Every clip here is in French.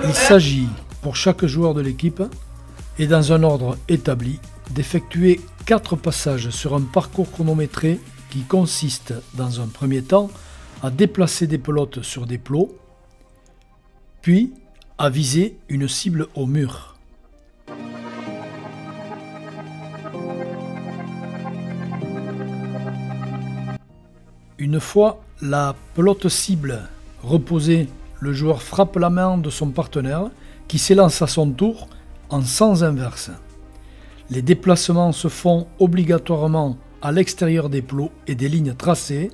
Il s'agit, pour chaque joueur de l'équipe, et dans un ordre établi, d'effectuer 4 passages sur un parcours chronométré qui consiste, dans un premier temps, à déplacer des pelotes sur des plots, puis à viser une cible au mur. Une fois la pelote cible reposée, le joueur frappe la main de son partenaire qui s'élance à son tour en sens inverse. Les déplacements se font obligatoirement à l'extérieur des plots et des lignes tracées.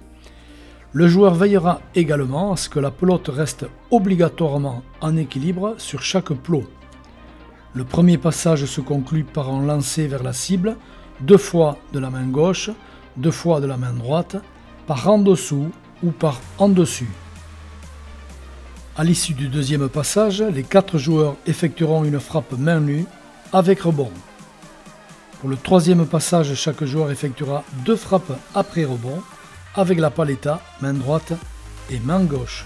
Le joueur veillera également à ce que la pelote reste obligatoirement en équilibre sur chaque plot. Le premier passage se conclut par un lancer vers la cible, 2 fois de la main gauche, 2 fois de la main droite, par en dessous ou par en dessus. À l'issue du deuxième passage, les 4 joueurs effectueront une frappe main nue avec rebond. Pour le troisième passage, chaque joueur effectuera 2 frappes après rebond avec la paletta, main droite et main gauche.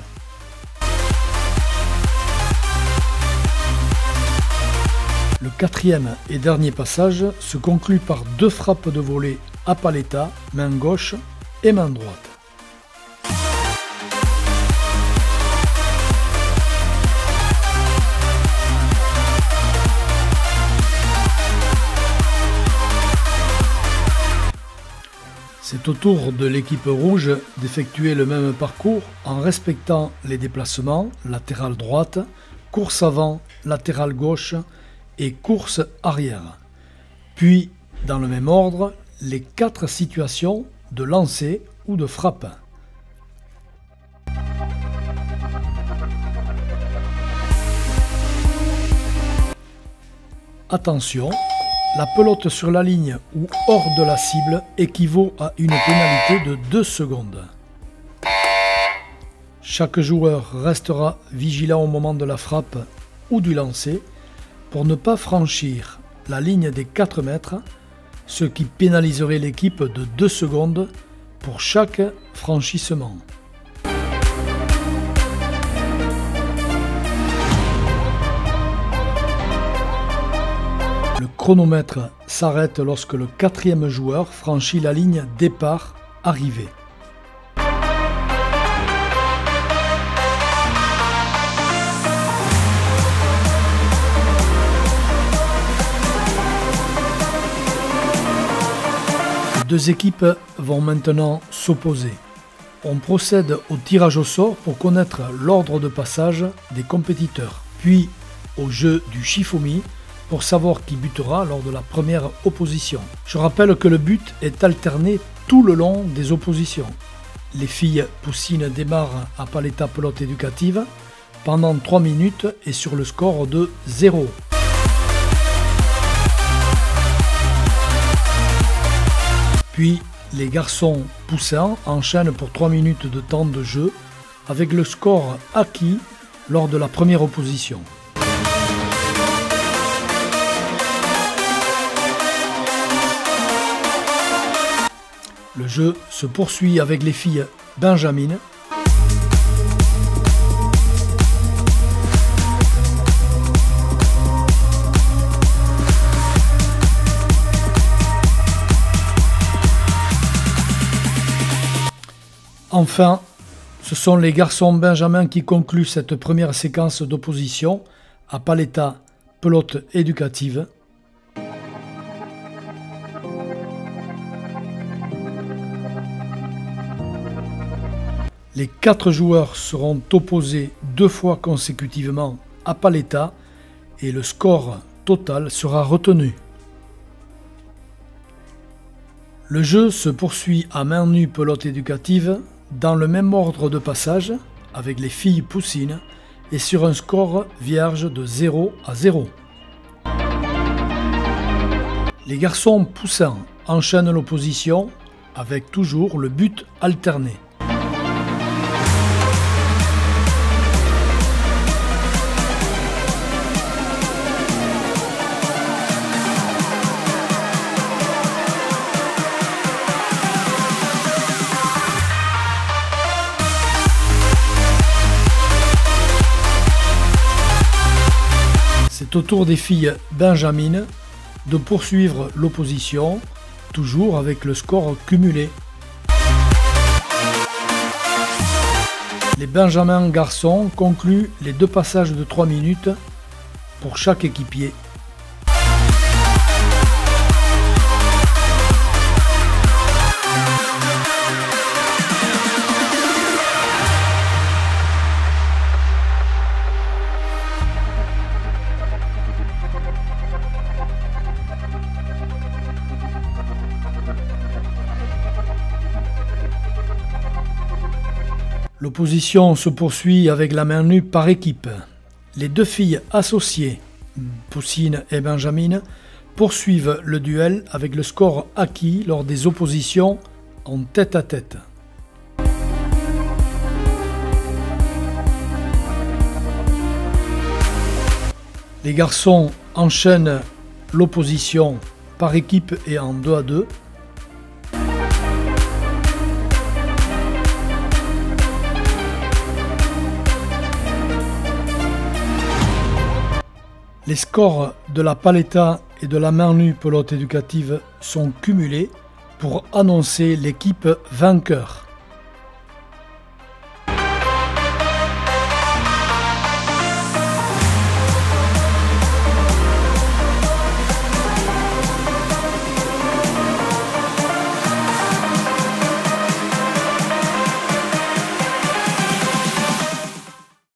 Le quatrième et dernier passage se conclut par 2 frappes de volée à paletta, main gauche et main droite. C'est au tour de l'équipe rouge d'effectuer le même parcours en respectant les déplacements latérale droite, course avant, latérale gauche et course arrière. Puis, dans le même ordre, les 4 situations de lancer ou de frappe. Attention, la pelote sur la ligne ou hors de la cible équivaut à une pénalité de 2 secondes. Chaque joueur restera vigilant au moment de la frappe ou du lancer pour ne pas franchir la ligne des 4 mètres, ce qui pénaliserait l'équipe de 2 secondes pour chaque franchissement. Le chronomètre s'arrête lorsque le 4e joueur franchit la ligne départ-arrivée. Les 2 équipes vont maintenant s'opposer. On procède au tirage au sort pour connaître l'ordre de passage des compétiteurs, puis au jeu du Shifumi, pour savoir qui butera lors de la première opposition. Je rappelle que le but est alterné tout le long des oppositions. Les filles poussines démarrent à paletta pelote éducative pendant 3 minutes et sur le score de 0. Puis les garçons poussins enchaînent pour 3 minutes de temps de jeu avec le score acquis lors de la première opposition. Le jeu se poursuit avec les filles benjamines. Enfin, ce sont les garçons benjamins qui concluent cette première séquence d'opposition à paletta pelote éducative. Les 4 joueurs seront opposés 2 fois consécutivement à paletta et le score total sera retenu. Le jeu se poursuit à main nue pelote éducative dans le même ordre de passage avec les filles poussines et sur un score vierge de 0 à 0. Les garçons poussins enchaînent l'opposition avec toujours le but alterné. C'est au tour des filles benjamines de poursuivre l'opposition, toujours avec le score cumulé. Les benjamins garçons concluent les 2 passages de 3 minutes pour chaque équipier. L'opposition se poursuit avec la main nue par équipe. Les 2 filles associées, Poussine et Benjamine, poursuivent le duel avec le score acquis lors des oppositions en tête-à-tête. Les garçons enchaînent l'opposition par équipe et en 2 à 2. Les scores de la paletta et de la main nue pelote éducative sont cumulés pour annoncer l'équipe vainqueur.